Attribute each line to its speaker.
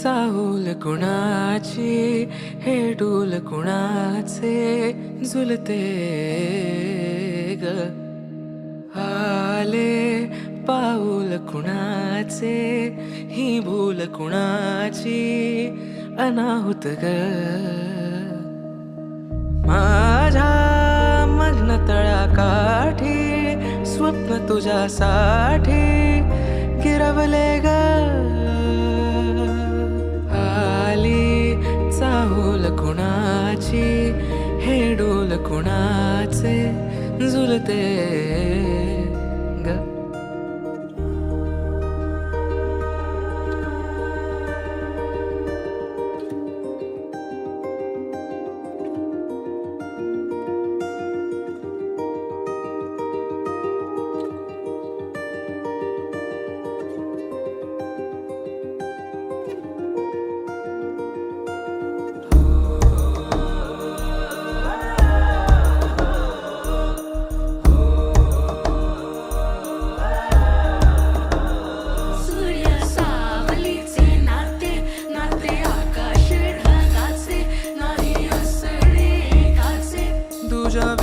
Speaker 1: चाहूल कुणाची हे डूल कुणाचे झुलते ग आले पाऊल कुणाचे ही भूल कुणाची अनाहुत ग माझ्या मग्न तळाकाठी स्वप्न तुझ्यासाठी गिरवले ग आली चाहूल कुणाची हे डोल कुणाचे झुलते ग तुझ्या